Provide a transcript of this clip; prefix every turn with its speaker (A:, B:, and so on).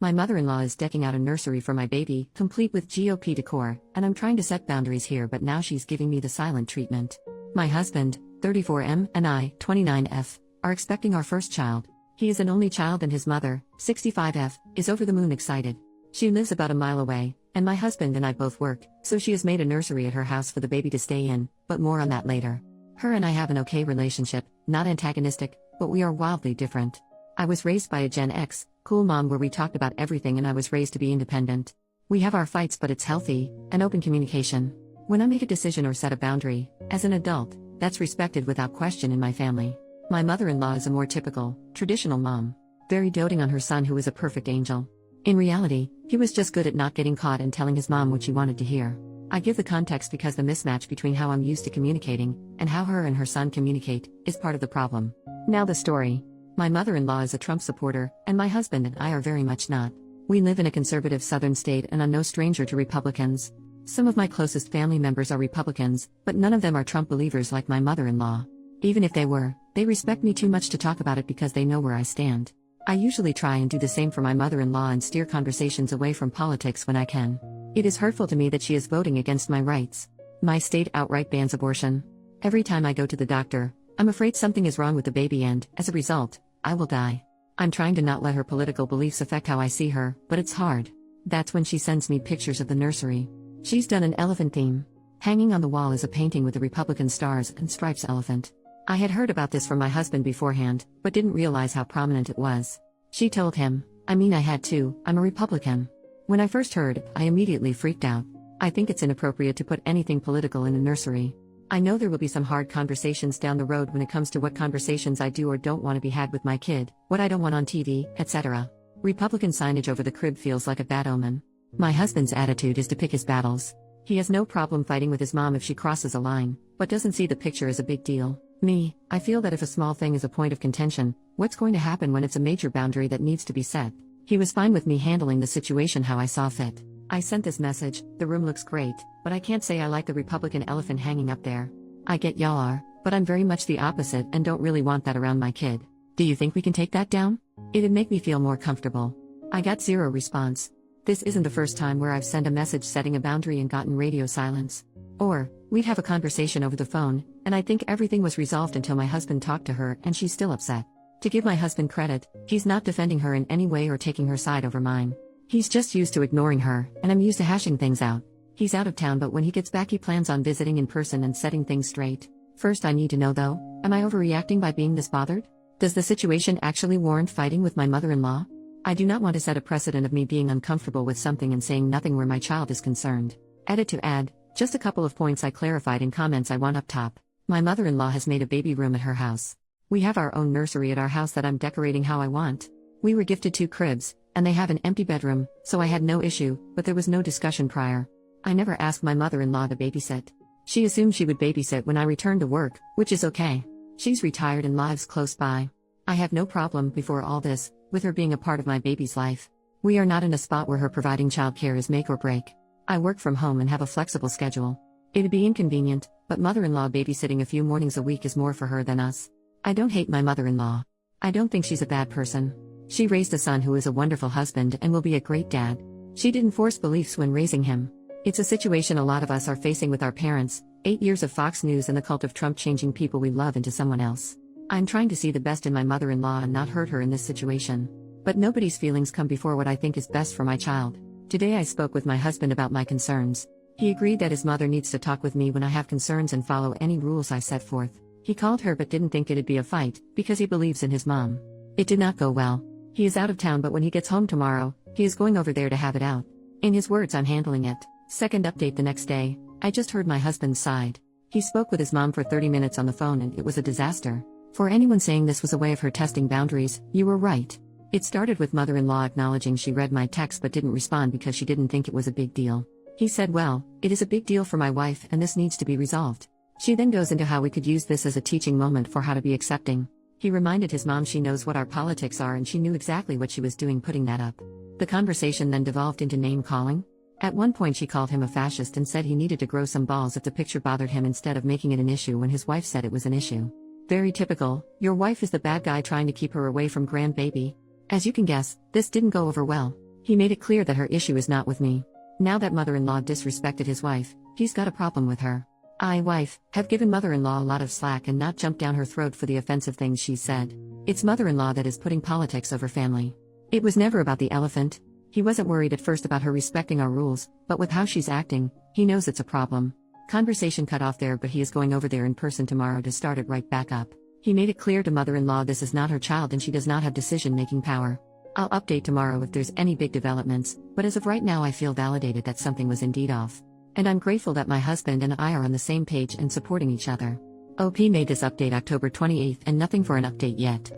A: My mother-in-law is decking out a nursery for my baby, complete with GOP decor, and I'm trying to set boundaries here, but now she's giving me the silent treatment. My husband, 34M, and I, 29F, are expecting our first child. He is an only child and his mother, 65F, is over the moon excited. She lives about a mile away, and my husband and I both work, so she has made a nursery at her house for the baby to stay in, but more on that later. Her and I have an okay relationship, not antagonistic, but we are wildly different. I was raised by a Gen X, cool mom where we talked about everything, and I was raised to be independent. We have our fights, but it's healthy, and open communication. When I make a decision or set a boundary, as an adult, that's respected without question in my family. My mother-in-law is a more typical, traditional mom, very doting on her son who is a perfect angel. In reality, he was just good at not getting caught and telling his mom what she wanted to hear. I give the context because the mismatch between how I'm used to communicating and how her and her son communicate is part of the problem. Now the story. My mother-in-law is a Trump supporter, and my husband and I are very much not. We live in a conservative southern state and are no stranger to Republicans. Some of my closest family members are Republicans, but none of them are Trump believers like my mother-in-law. Even if they were, they respect me too much to talk about it because they know where I stand. I usually try and do the same for my mother-in-law and steer conversations away from politics when I can. It is hurtful to me that she is voting against my rights. My state outright bans abortion. Every time I go to the doctor, I'm afraid something is wrong with the baby and, as a result, I will die. I'm trying to not let her political beliefs affect how I see her, but it's hard. That's when she sends me pictures of the nursery. She's done an elephant theme. Hanging on the wall is a painting with the Republican stars and stripes elephant. I had heard about this from my husband beforehand, but didn't realize how prominent it was. She told him, I had to, I'm a Republican. When I first heard, I immediately freaked out. I think it's inappropriate to put anything political in a nursery. I know there will be some hard conversations down the road when it comes to what conversations I do or don't want to be had with my kid, what I don't want on TV, etc. Republican signage over the crib feels like a bad omen. My husband's attitude is to pick his battles. He has no problem fighting with his mom if she crosses a line, but doesn't see the picture as a big deal. Me, I feel that if a small thing is a point of contention, what's going to happen when it's a major boundary that needs to be set? He was fine with me handling the situation how I saw fit. I sent this message, the room looks great, but I can't say I like the Republican elephant hanging up there. I get y'all are, but I'm very much the opposite and don't really want that around my kid. Do you think we can take that down? It'd make me feel more comfortable. I got zero response. This isn't the first time where I've sent a message setting a boundary and gotten radio silence. Or, we'd have a conversation over the phone, and I think everything was resolved until my husband talked to her and she's still upset. To give my husband credit, he's not defending her in any way or taking her side over mine. He's just used to ignoring her, and I'm used to hashing things out. He's out of town, but when he gets back he plans on visiting in person and setting things straight. First I need to know though, am I overreacting by being this bothered? Does the situation actually warrant fighting with my mother-in-law? I do not want to set a precedent of me being uncomfortable with something and saying nothing where my child is concerned. Edit to add, just a couple of points I clarified in comments I want up top. My mother-in-law has made a baby room at her house. We have our own nursery at our house that I'm decorating how I want. We were gifted 2 cribs, and they have an empty bedroom, so I had no issue, but there was no discussion prior. I never asked my mother-in-law to babysit. She assumed she would babysit when I returned to work, which is okay. She's retired and lives close by. I have no problem, before all this, with her being a part of my baby's life. We are not in a spot where her providing childcare is make or break. I work from home and have a flexible schedule. It'd be inconvenient, but mother-in-law babysitting a few mornings a week is more for her than us. I don't hate my mother-in-law. I don't think she's a bad person. She raised a son who is a wonderful husband and will be a great dad. She didn't force beliefs when raising him. It's a situation a lot of us are facing with our parents, 8 years of Fox News and the cult of Trump changing people we love into someone else. I'm trying to see the best in my mother-in-law and not hurt her in this situation. But nobody's feelings come before what I think is best for my child. Today I spoke with my husband about my concerns. He agreed that his mother needs to talk with me when I have concerns and follow any rules I set forth. He called her but didn't think it'd be a fight, because he believes in his mom. It did not go well. He is out of town, but when he gets home tomorrow, he is going over there to have it out. In his words, I'm handling it. Second update the next day, I just heard my husband's side. He spoke with his mom for 30 minutes on the phone and it was a disaster. For anyone saying this was a way of her testing boundaries, you were right. It started with mother-in-law acknowledging she read my text but didn't respond because she didn't think it was a big deal. He said, well, it is a big deal for my wife and this needs to be resolved. She then goes into how we could use this as a teaching moment for how to be accepting. He reminded his mom she knows what our politics are and she knew exactly what she was doing putting that up. The conversation then devolved into name-calling. At one point she called him a fascist and said he needed to grow some balls if the picture bothered him instead of making it an issue when his wife said it was an issue. Very typical, your wife is the bad guy trying to keep her away from grandbaby. As you can guess, this didn't go over well. He made it clear that her issue is not with me. Now that mother-in-law disrespected his wife, he's got a problem with her. I, wife, have given mother-in-law a lot of slack and not jumped down her throat for the offensive things she said. It's mother-in-law that is putting politics over family. It was never about the elephant. He wasn't worried at first about her respecting our rules, but with how she's acting, he knows it's a problem. Conversation cut off there, but he is going over there in person tomorrow to start it right back up. He made it clear to mother-in-law this is not her child and she does not have decision-making power. I'll update tomorrow if there's any big developments, but as of right now I feel validated that something was indeed off. And I'm grateful that my husband and I are on the same page and supporting each other. OP made this update October 28th and nothing for an update yet.